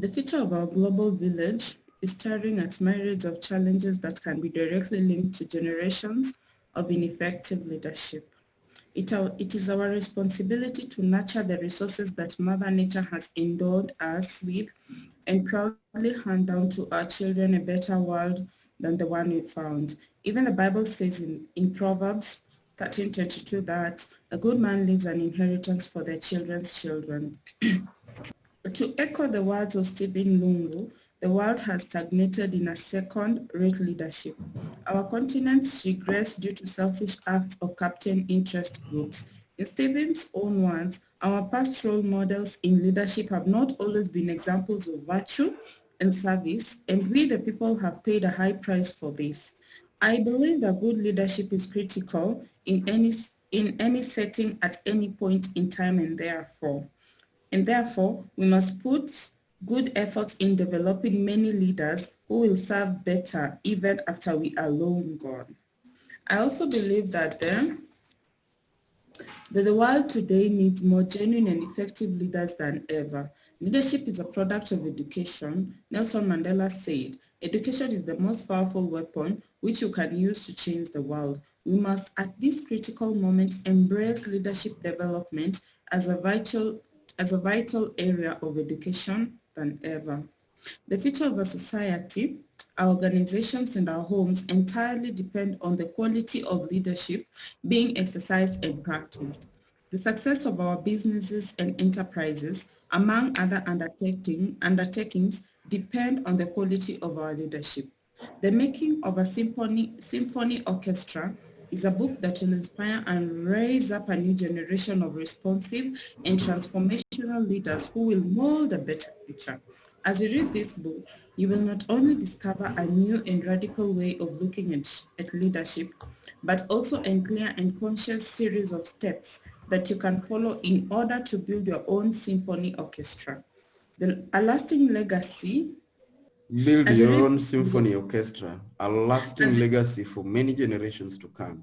The future of our global village is staring at myriads of challenges that can be directly linked to generations of ineffective leadership. It is our responsibility to nurture the resources that Mother Nature has endowed us with and proudly hand down to our children a better world than the one we found. Even the Bible says in Proverbs 13:22 that a good man leaves an inheritance for their children's children. To echo the words of Stephen Lungu, the world has stagnated in a second-rate leadership. Our continent's regress due to selfish acts of captain interest groups. In Stephen's own words, our past role models in leadership have not always been examples of virtue and service, and we the people have paid a high price for this. I believe that good leadership is critical in any setting at any point in time, and therefore, we must put good efforts in developing many leaders who will serve better even after we are long gone. I also believe that the world today needs more genuine and effective leaders than ever. Leadership is a product of education. Nelson Mandela said, "Education is the most powerful weapon which you can use to change the world." We must, at this critical moment, embrace leadership development as a vital area of education than ever. The future of a society, our organizations and our homes entirely depend on the quality of leadership being exercised and practiced. The success of our businesses and enterprises, among other undertakings, depend on the quality of our leadership. The Making of a Symphony Orchestra is a book that will inspire and raise up a new generation of responsive and transformational leaders who will mold a better future. As you read this book, you will not only discover a new and radical way of looking at leadership, but also a clear and conscious series of steps that you can follow in order to build your own symphony orchestra. A lasting legacy. Build your own symphony orchestra, a lasting legacy for many generations to come.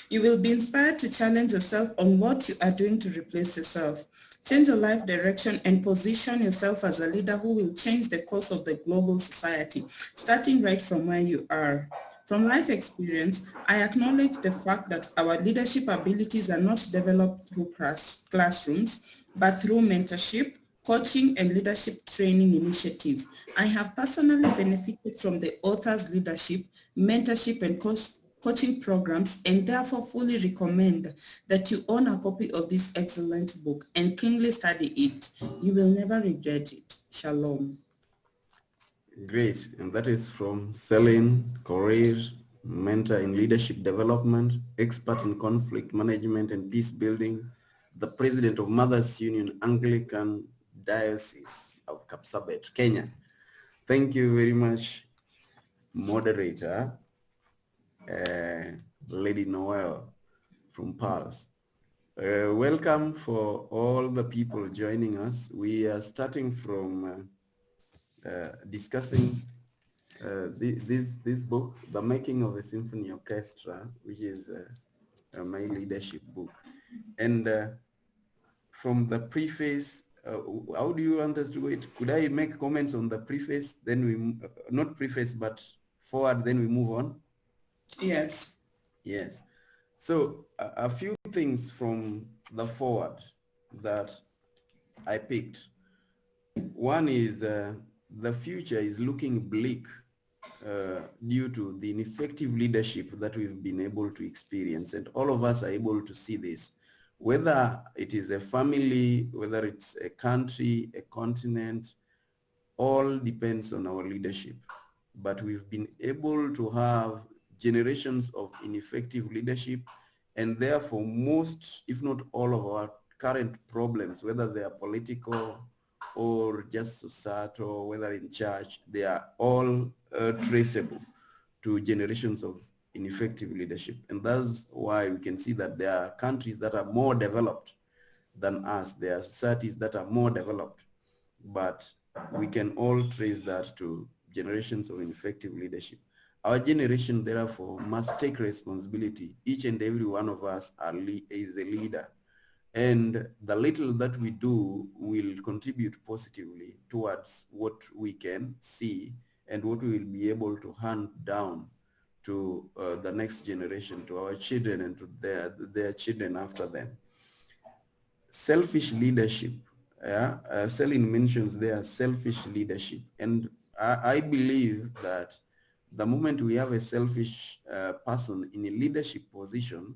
You will be inspired to challenge yourself on what you are doing to replace yourself. Change your life direction and position yourself as a leader who will change the course of the global society, starting right from where you are. From life experience, I acknowledge the fact that our leadership abilities are not developed through classrooms, but through mentorship, coaching, and leadership training initiatives. I have personally benefited from the author's leadership, mentorship, and coaching programs, and therefore fully recommend that you own a copy of this excellent book and keenly study it. You will never regret it. Shalom. Great, and that is from Celine Correa, mentor in leadership development, expert in conflict management and peace building, the president of Mothers Union Anglican Diocese of Kapsabet, Kenya. Thank you very much, moderator, Lady Noel from Paris. Welcome for all the people joining us. We are starting from discussing this book, The Making of a Symphony Orchestra, which is my leadership book. And from the preface, how do you want us to wait? Could I make comments on the preface, then we, not preface, but forward, then we move on? Yes. Yes. So a few things from the forward that I picked. One is the future is looking bleak due to the ineffective leadership that we've been able to experience. And all of us are able to see this. Whether it is a family, whether it's a country, a continent, all depends on our leadership. But we've been able to have generations of ineffective leadership, and therefore most, if not all, of our current problems, whether they are political or just societal, whether in church, they are all traceable to generations of ineffective leadership. And that's why we can see that there are countries that are more developed than us. There are societies that are more developed, but we can all trace that to generations of ineffective leadership. Our generation, therefore, must take responsibility. Each and every one of us is a leader. and the little that we do will contribute positively towards what we can see and what we will be able to hand down to the next generation, to our children and to their children after them. Selfish leadership. Yeah, Selin mentions there selfish leadership, and I believe that the moment we have a selfish person in a leadership position,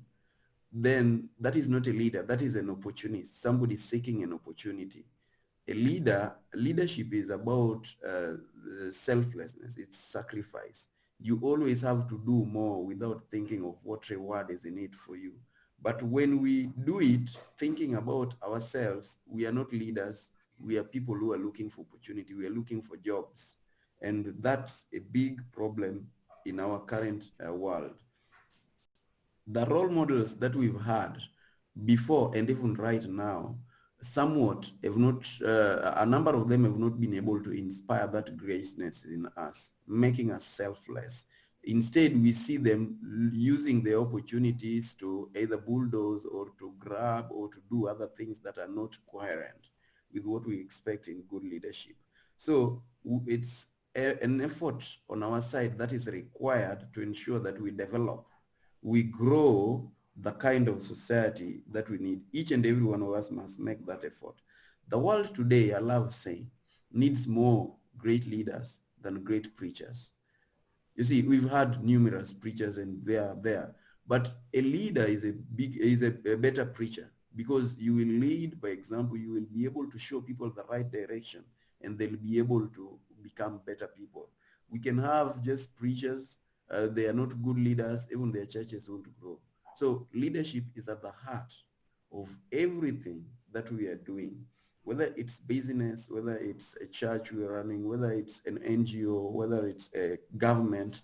then that is not a leader, that is an opportunist, somebody seeking an opportunity. Leadership is about selflessness, it's sacrifice. You always have to do more without thinking of what reward is in it for you. But when we do it thinking about ourselves, we are not leaders, we are people who are looking for opportunity, we are looking for jobs. And that's a big problem in our current world. The role models that we've had before and even right now, somewhat have not, a number of them have not been able to inspire that greatness in us, making us selfless. Instead, we see them using the opportunities to either bulldoze or to grab or to do other things that are not coherent with what we expect in good leadership. So it's an effort on our side that is required to ensure that we develop, we grow the kind of society that we need. Each and every one of us must make that effort. The world today, I love saying, needs more great leaders than great preachers. You see, we've had numerous preachers and they are there, but a leader is a better preacher, because you will lead by example. You will be able to show people the right direction and they'll be able to become better people. We can have just preachers, they are not good leaders, even their churches won't grow. So leadership is at the heart of everything that we are doing, whether it's business, whether it's a church we're running, whether it's an NGO, whether it's a government.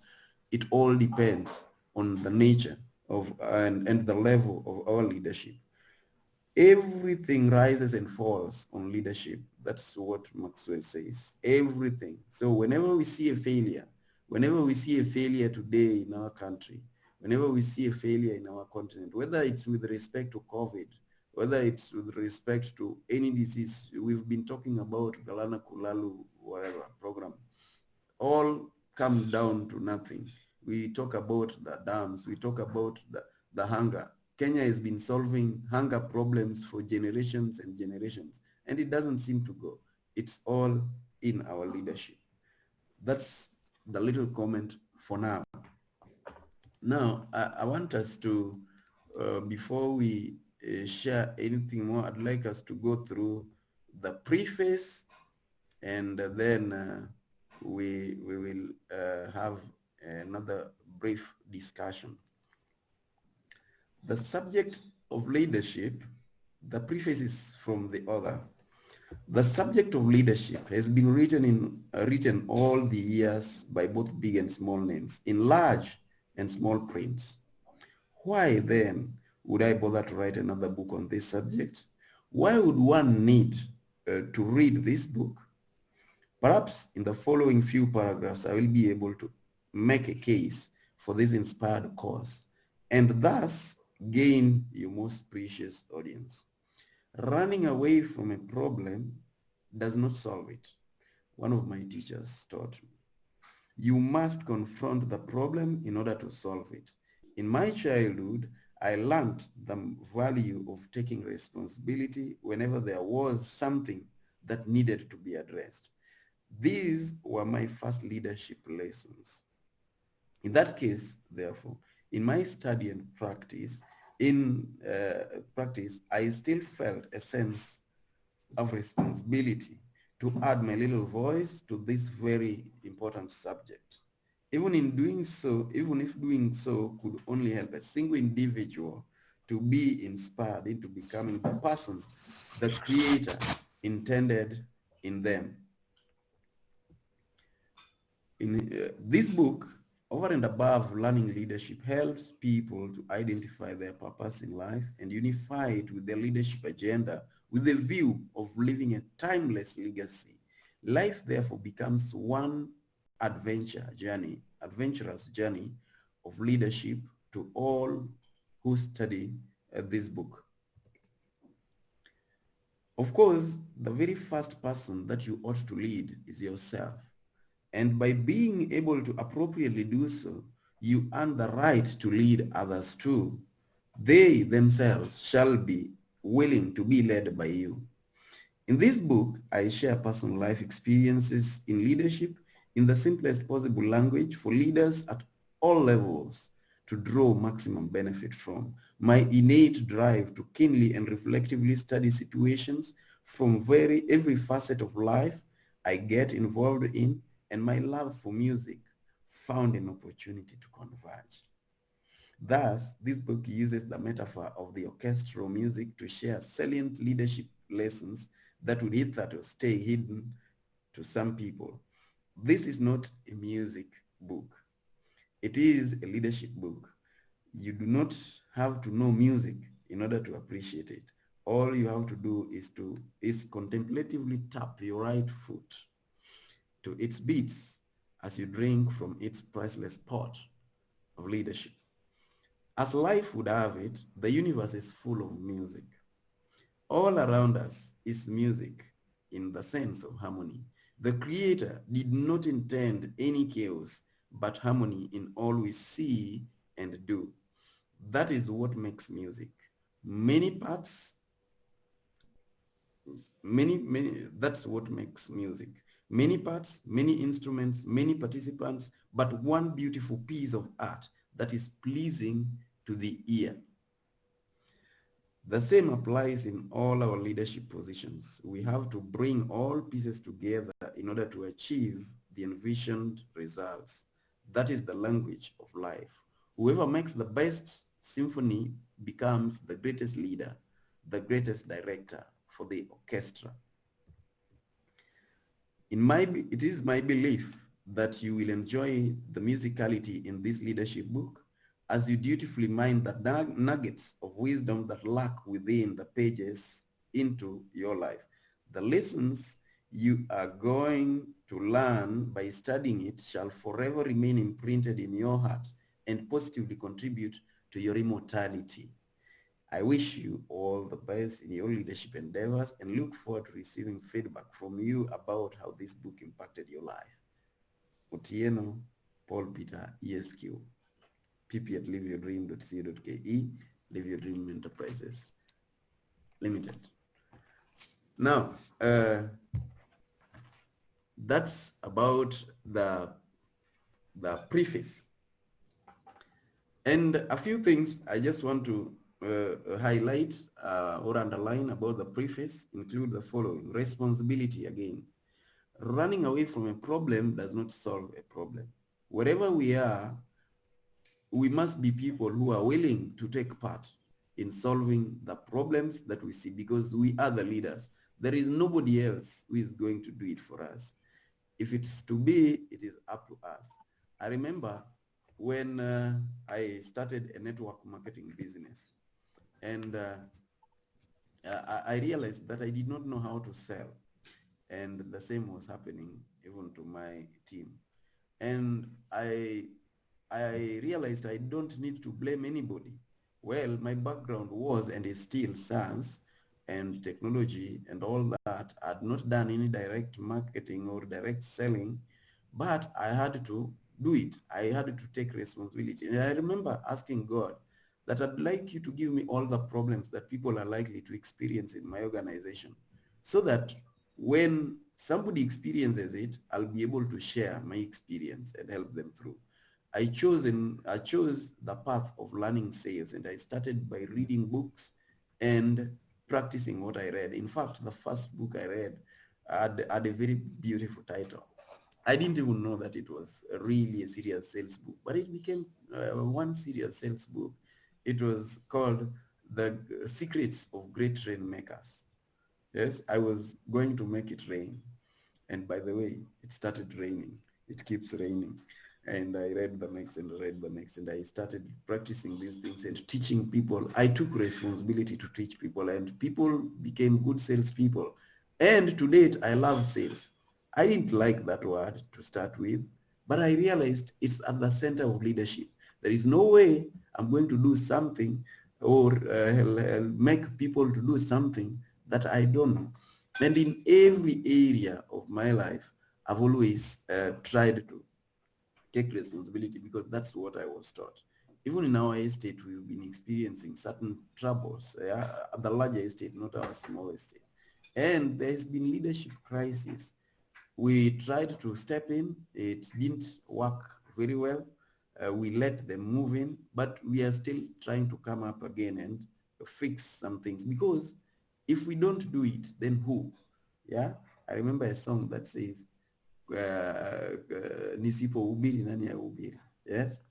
It all depends on the nature of and the level of our leadership. Everything rises and falls on leadership. That's what Maxwell says. Everything. So whenever we see a failure, today in our country, whenever we see a failure in our continent, whether it's with respect to COVID, whether it's with respect to any disease, we've been talking about Galana Kulalu, whatever program, all comes down to nothing. We talk about the dams, we talk about the hunger. Kenya has been solving hunger problems for generations and generations, and it doesn't seem to go. It's all in our leadership. That's the little comment for now. Now, I want us to, before we share anything more, I'd like us to go through the preface, and then we will have another brief discussion. The subject of leadership, the preface is from the author. The subject of leadership has been written all the years by both big and small names, in large and small prints. Why then would I bother to write another book on this subject? Why would one need to read this book? Perhaps in the following few paragraphs, I will be able to make a case for this inspired course and thus gain your most precious audience. Running away from a problem does not solve it. One of my teachers taught me. You must confront the problem in order to solve it. In my childhood, I learned the value of taking responsibility whenever there was something that needed to be addressed. These were my first leadership lessons. In that case, therefore, in my study and practice, I still felt a sense of responsibility to add my little voice to this very important subject. Even if doing so could only help a single individual to be inspired into becoming the person the Creator intended in them. In this book, over and above learning leadership, helps people to identify their purpose in life and unify it with their leadership agenda with the view of living a timeless legacy. Life therefore becomes one adventurous journey of leadership to all who study this book. Of course, the very first person that you ought to lead is yourself. And by being able to appropriately do so, you earn the right to lead others too. They themselves shall be willing to be led by you. In this book, I share personal life experiences in leadership in the simplest possible language for leaders at all levels to draw maximum benefit from. My innate drive to keenly and reflectively study situations from every facet of life I get involved in, and my love for music found an opportunity to converge. Thus, this book uses the metaphor of the orchestral music to share salient leadership lessons that would hitherto stay hidden to some people. This is not a music book. It is a leadership book. You do not have to know music in order to appreciate it. All you have to do is contemplatively tap your right foot to its beats as you drink from its priceless pot of leadership. As life would have it, the universe is full of music. All around us is music in the sense of harmony. The Creator did not intend any chaos, but harmony in all we see and do. That is what makes music. Many parts, that's what makes music. Many parts, many instruments, many participants, but one beautiful piece of art that is pleasing to the ear. The same applies in all our leadership positions. We have to bring all pieces together in order to achieve the envisioned results. That is the language of life. Whoever makes the best symphony becomes the greatest leader, the greatest director for the orchestra. It is my belief that you will enjoy the musicality in this leadership book as you dutifully mine the nuggets of wisdom that lurk within the pages into your life. The lessons you are going to learn by studying it shall forever remain imprinted in your heart and positively contribute to your immortality. I wish you all the best in your leadership endeavors and look forward to receiving feedback from you about how this book impacted your life. Otieno Paul-Peter, ESQ, pp@liveyourdream.co.ke, Live Your Dream Enterprises Limited. Now, that's about the preface. And a few things I just want to highlight or underline about the preface include the following. Responsibility again. Running away from a problem does not solve a problem. Wherever we are, we must be people who are willing to take part in solving the problems that we see because we are the leaders. There is nobody else who is going to do it for us. If it's to be, it is up to us. I remember when I started a network marketing business, and I realized that I did not know how to sell, and the same was happening even to my team. And I realized I don't need to blame anybody. Well, my background was and is still science and technology and all that. I had not done any direct marketing or direct selling, but I had to do it. I had to take responsibility. And I remember asking God that I'd like you to give me all the problems that people are likely to experience in my organization so that when somebody experiences it, I'll be able to share my experience and help them through. I chose the path of learning sales, and I started by reading books and practicing what I read. In fact, the first book I read had a very beautiful title. I didn't even know that it was really a serious sales book, but it became one serious sales book. It was called The Secrets of Great Rainmakers. Yes, I was going to make it rain. And by the way, it started raining. It keeps raining. And I read the next and read the next, and I started practicing these things and teaching people. I took responsibility to teach people, and people became good salespeople. And to date, I love sales. I didn't like that word to start with, but I realized it's at the center of leadership. There is no way I'm going to do something or make people to do something that I don't know. And in every area of my life, I've always tried to take responsibility because that's what I was taught. Even in our estate, we've been experiencing certain troubles at the larger estate, not our small estate. And there's been leadership crisis. We tried to step in. It didn't work very well. We let them move in, but we are still trying to come up again and fix some things, because if we don't do it, then who? Yeah, I remember a song that says, nisipohubiri nani ahubiri? Yes,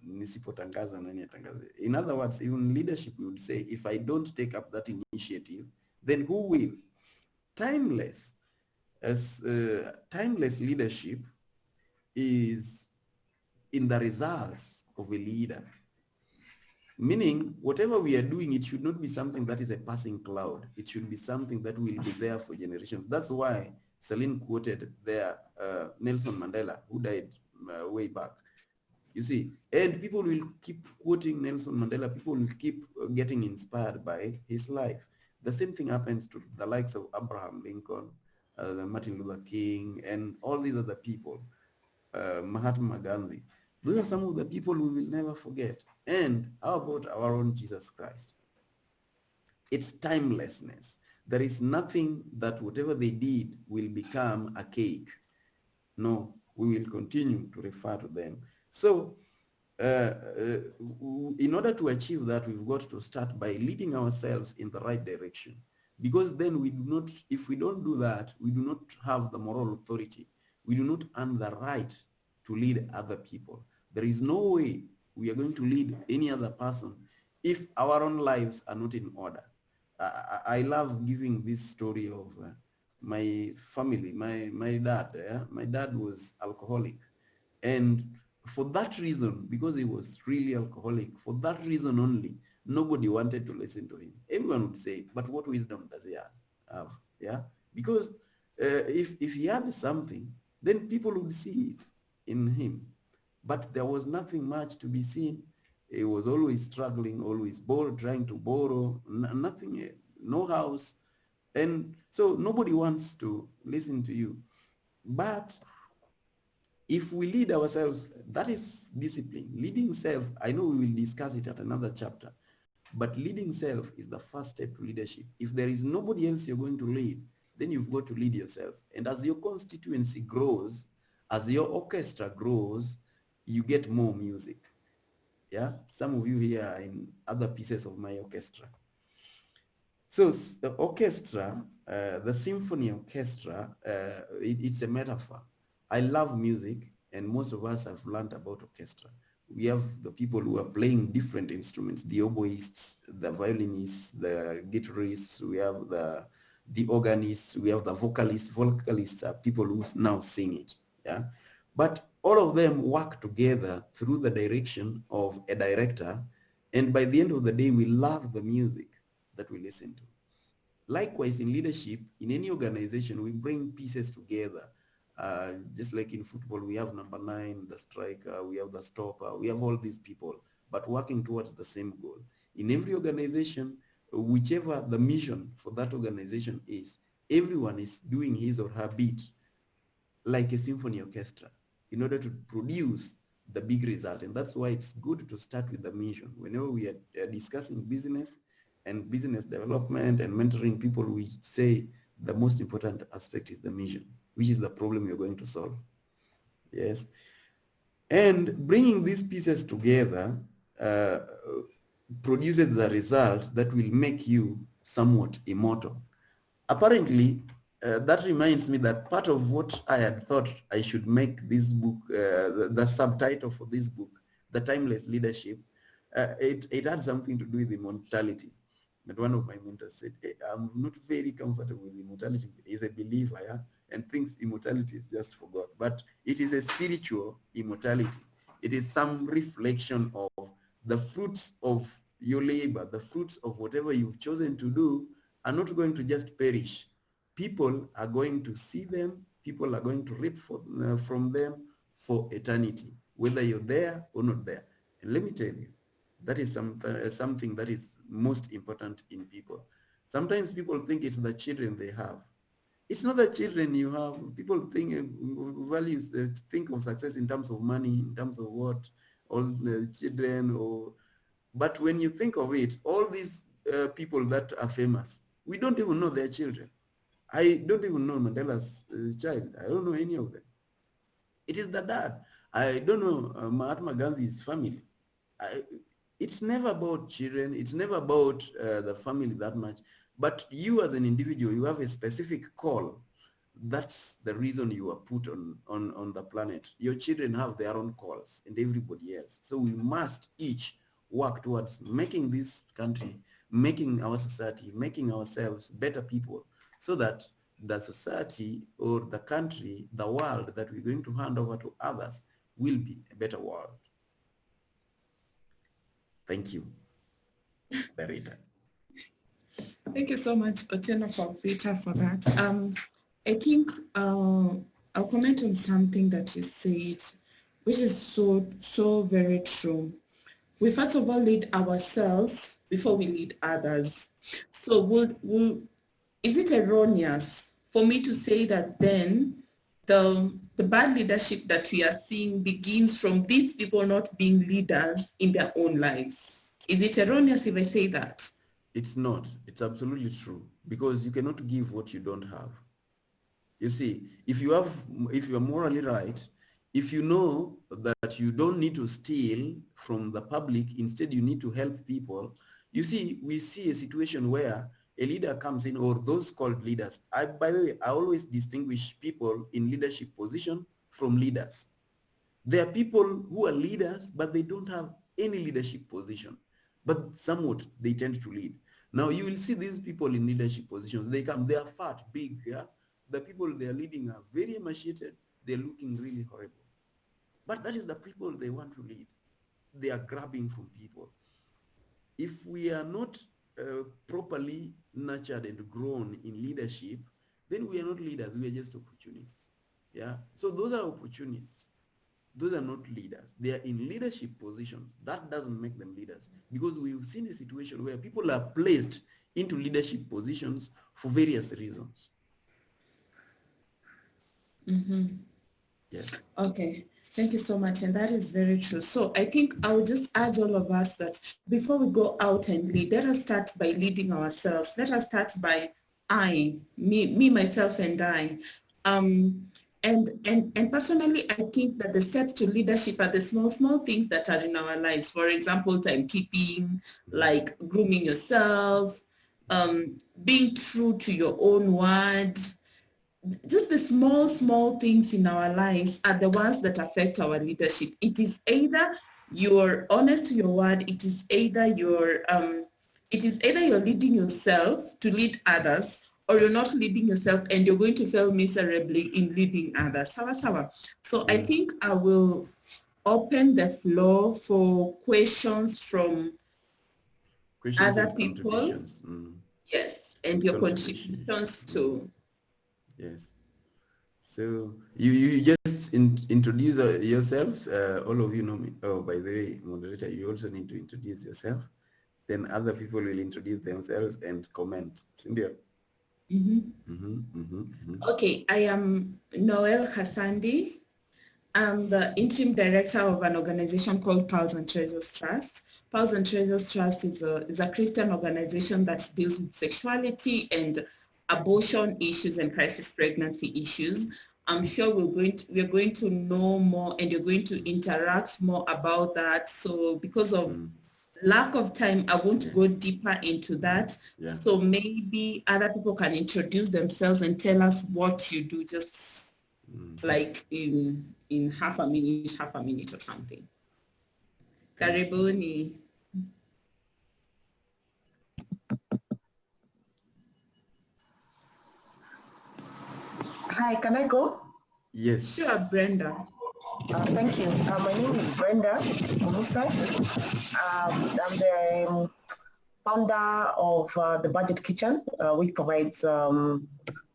nisipotangaza nani atangaze? In other words, even leadership would say, if I don't take up that initiative, then who will? Timeless. As timeless leadership is in the results of a leader. Meaning, whatever we are doing, it should not be something that is a passing cloud. It should be something that will be there for generations. That's why Celine quoted there Nelson Mandela, who died way back. You see, and people will keep quoting Nelson Mandela. People will keep getting inspired by his life. The same thing happens to the likes of Abraham Lincoln, Martin Luther King, and all these other people, Mahatma Gandhi. Those are some of the people we will never forget. And how about our own Jesus Christ? It's timelessness. There is nothing that whatever they did will become a cake. No, we will continue to refer to them. So in order to achieve that, we've got to start by leading ourselves in the right direction. Because then we do not, if we don't do that, we do not have the moral authority. We do not earn the right to lead other people. There is no way we are going to lead any other person if our own lives are not in order. I love giving this story of my family, my dad. My dad was alcoholic. And for that reason, because he was really alcoholic, for that reason only, nobody wanted to listen to him. Everyone would say, but what wisdom does he have? Yeah, because if he had something, then people would see it in him. But there was nothing much to be seen. He was always struggling, always trying to borrow, nothing, no house. And so nobody wants to listen to you. But if we lead ourselves, that is discipline. Leading self, I know we will discuss it at another chapter, but leading self is the first step to leadership. If there is nobody else you're going to lead, then you've got to lead yourself. And as your constituency grows, as your orchestra grows, you get more music. Yeah, some of you here are in other pieces of my orchestra. So the orchestra, the symphony orchestra, it's a metaphor. I love music, and most of us have learned about orchestra. We have the people who are playing different instruments, the oboists, the violinists, the guitarists, we have the organists, we have the vocalists. Vocalists are people who now sing it. Yeah, but all of them work together through the direction of a director, and by the end of the day, we love the music that we listen to. Likewise, in leadership, in any organization, we bring pieces together. Just like in football, we have number 9, the striker, we have the stopper, we have all these people, but working towards the same goal. In every organization, whichever the mission for that organization is, everyone is doing his or her bit, like a symphony orchestra, in order to produce the big result. And that's why it's good to start with the mission. Whenever we are discussing business and business development and mentoring people, we say the most important aspect is the mission, which is the problem you're going to solve. Yes. And bringing these pieces together produces the result that will make you somewhat immortal. Apparently, that reminds me that part of what I had thought I should make this book, the subtitle for this book, The Timeless Leadership, it had something to do with immortality. But one of my mentors said, hey, I'm not very comfortable with immortality. He's a believer, yeah? And thinks immortality is just for God. But it is a spiritual immortality. It is some reflection of the fruits of your labor, the fruits of whatever you've chosen to do are not going to just perish. People are going to see them. People are going to reap from them for eternity, whether you're there or not there. And let me tell you, that is something that is most important in people. Sometimes people think it's the children they have. It's not the children you have. People think values, think of success in terms of money, in terms of what, all the children, or, but when you think of it, all these people that are famous, we don't even know their children. I don't even know Mandela's child. I don't know any of them. It is the dad. I don't know Mahatma Gandhi's family. It's never about children. It's never about the family that much. But you as an individual, you have a specific call. That's the reason you are put on the planet. Your children have their own calls and everybody else. So we must each work towards making this country, making our society, making ourselves better people, so that the society or the country, the world that we're going to hand over to others will be a better world. Thank you, Berita. Thank you so much, Otieno Paul-Peter, for that. I think I'll comment on something that you said, which is so very true. We first of all lead ourselves before we lead others. So is it erroneous for me to say that then the bad leadership that we are seeing begins from these people not being leaders in their own lives? Is it erroneous if I say that? It's not. It's absolutely true, because you cannot give what you don't have. You see, if you are morally right, if you know that you don't need to steal from the public, instead you need to help people. You see, we see a situation where a leader comes in, or those called leaders. By the way, I always distinguish people in leadership position from leaders. There are people who are leaders, but they don't have any leadership position, but somewhat they tend to lead. Now you will see these people in leadership positions. They are fat, big. Yeah, the people they are leading are very emaciated. They're looking really horrible. But that is the people they want to lead. They are grabbing from people. If we are not properly nurtured and grown in leadership, then we are not leaders. We are just opportunists. Yeah. So those are opportunists. Those are not leaders. They are in leadership positions. That doesn't make them leaders, because we've seen a situation where people are placed into leadership positions for various reasons. Mm-hmm. Yes. Okay. Thank you so much. And that is very true. So I think I would just urge all of us that before we go out and lead, let us start by leading ourselves. Let us start by me, myself, and I. And personally, I think that the steps to leadership are the small things that are in our lives. For example, timekeeping, like grooming yourself, being true to your own word. Just the small things in our lives are the ones that affect our leadership. It is either you're honest to your word, it is either you're leading yourself to lead others, or you're not leading yourself and you're going to fail miserably in leading others. So I think I will open the floor for questions from other people. Yes, and your contributions too. Yes. So you just introduce yourselves. All of you know me. Oh, by the way, moderator, you also need to introduce yourself. Then other people will introduce themselves and comment. Cynthia. Okay, I am Noel Khasandi. I'm the interim director of an organization called Pearls and Treasures Trust. Pearls and Treasures Trust is a Christian organization that deals with sexuality and abortion issues and crisis pregnancy issues. I'm sure we're going to know more, and you're going to interact more about that. So because of lack of time, I won't go deeper into that. Yeah. So maybe other people can introduce themselves and tell us what you do, just like in half a minute or something. Karibuni. Hi, can I go? Yes. Sure, Brenda. Thank you. My name is Brenda Musa. I'm the founder of the Budget Kitchen, which provides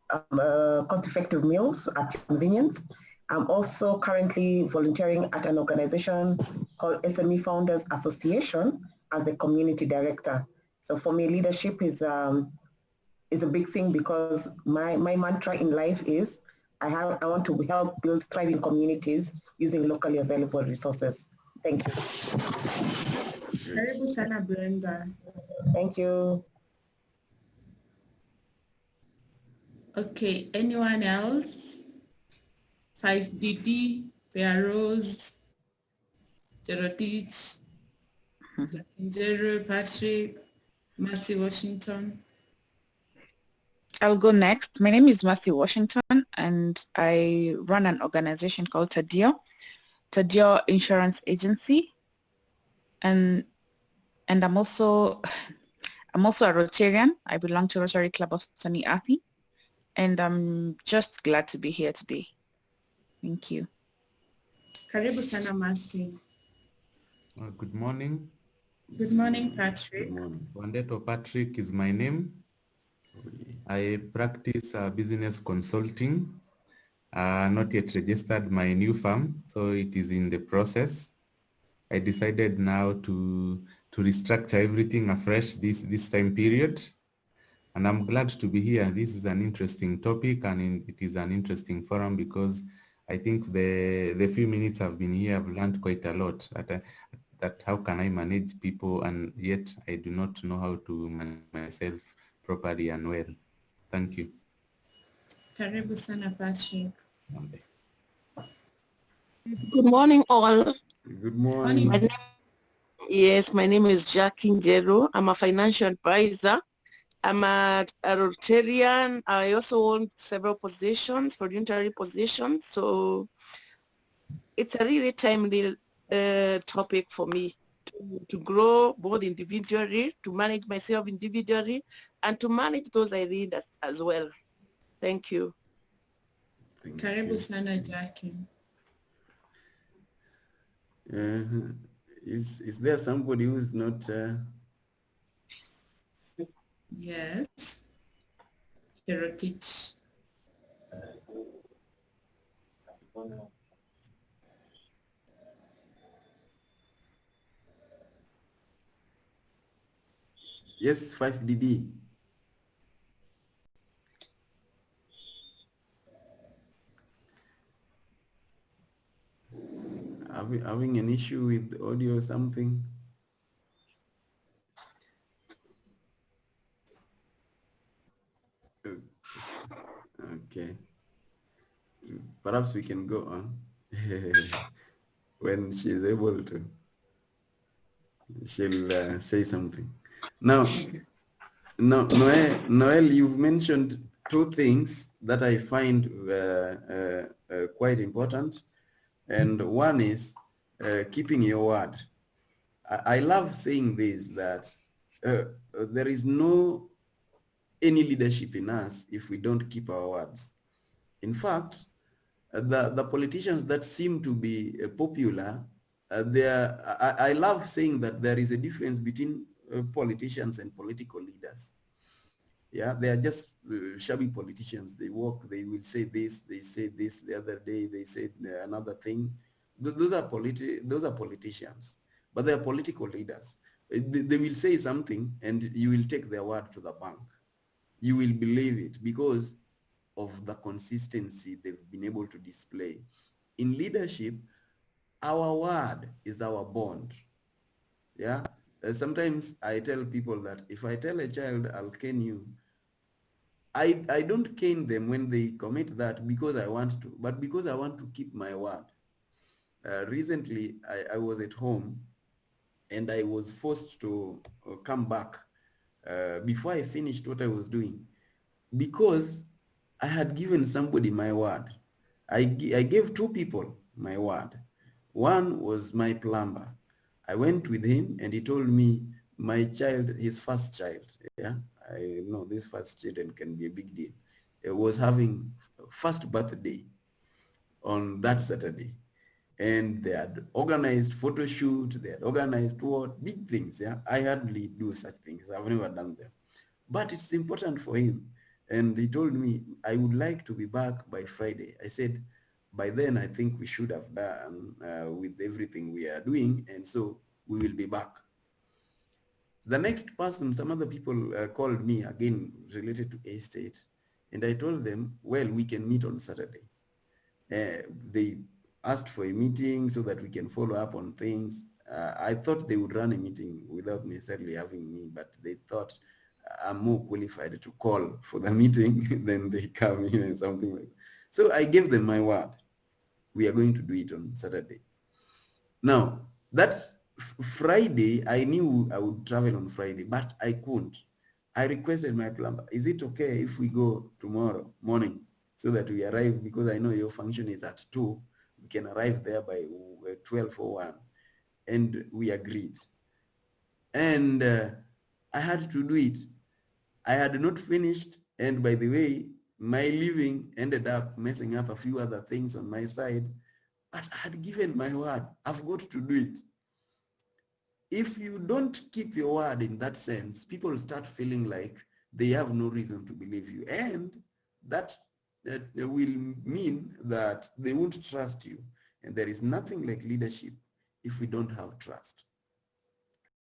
cost-effective meals at your convenience. I'm also currently volunteering at an organization called SME Founders Association as the community director. So for me, leadership is is a big thing because my mantra in life is I want to help build thriving communities using locally available resources. Thank you. Karibu sana Brenda. Thank you. Okay, anyone else? 5DD, Rose, Jerotich, Njeru, Patrick, Mercy Washington. I'll go next. My name is Mercy Washington, and I run an organization called Tadio Insurance Agency, and I'm also a Rotarian. I belong to Rotary Club of Sunny Athi, and I'm just glad to be here today. Thank you. Karibu sana Mercy. Good morning. Good morning, Patrick. Good morning. Otieno Patrick is my name. I practice business consulting. Not yet registered my new firm, so it is in the process. I decided now to restructure everything afresh this time period, and I'm glad to be here. This is an interesting topic, and it is an interesting forum because I think the few minutes I've been here, I've learned quite a lot. That how can I manage people, and yet I do not know how to manage myself properly and well. Thank you. Karibu sana Patrick. Good morning, all. Good morning. My name is Jackie Njero. I'm a financial advisor. I'm a Rotarian. I also hold several positions, voluntary positions. So it's a really timely topic for me to grow both individually, to manage myself individually, and to manage those I lead as well. Thank you. Karibu sana Jackie. Is there somebody who's not? Yes. Jerotich. Yes, 5DD. Having an issue with audio or something? Okay. Perhaps we can go on. When she's able to, she'll say something. Now, Noel, you've mentioned two things that I find quite important. And one is keeping your word. I love saying this, that there is no any leadership in us if we don't keep our words. In fact, the politicians that seem to be popular, I love saying that there is a difference between politicians and political leaders. Yeah, they are just shabby politicians. They walk, they will say this, they say this. The other day they said another thing. Those are politicians, but they are political leaders. They will say something and you will take their word to the bank. You will believe it because of the consistency they've been able to display. In leadership, our word is our bond. Yeah. Sometimes I tell people that if I tell a child I'll cane you, I don't cane them when they commit that because I want to, but because I want to keep my word. Recently, I was at home and I was forced to come back before I finished what I was doing because I had given somebody my word. I gave two people my word. One was my plumber. I went with him and he told me my child, his first child, yeah, I know this first children can be a big deal. It was having first birthday on that Saturday. And they had organized photo shoot, they had organized what, big things, yeah. I hardly do such things, I've never done them. But it's important for him. And he told me, I would like to be back by Friday. I said, by then I think we should have done with everything we are doing, and so we will be back. The next person, some other people called me again related to estate, and I told them, well, we can meet on Saturday. They asked for a meeting so that we can follow up on things. I thought they would run a meeting without necessarily having me, but they thought I'm more qualified to call for the meeting than they come in and something like that. So I gave them my word. We are going to do it on Saturday. Now, that Friday, I knew I would travel on Friday, but I couldn't. I requested my plumber, is it okay if we go tomorrow morning so that we arrive, because I know your function is at 2, we can arrive there by 12 or 1. And we agreed. And I had to do it. I had not finished, and by the way, my leaving ended up messing up a few other things on my side, but I had given my word. I've got to do it. If you don't keep your word in that sense, people start feeling like they have no reason to believe you, and that will mean that they won't trust you. And there is nothing like leadership if we don't have trust.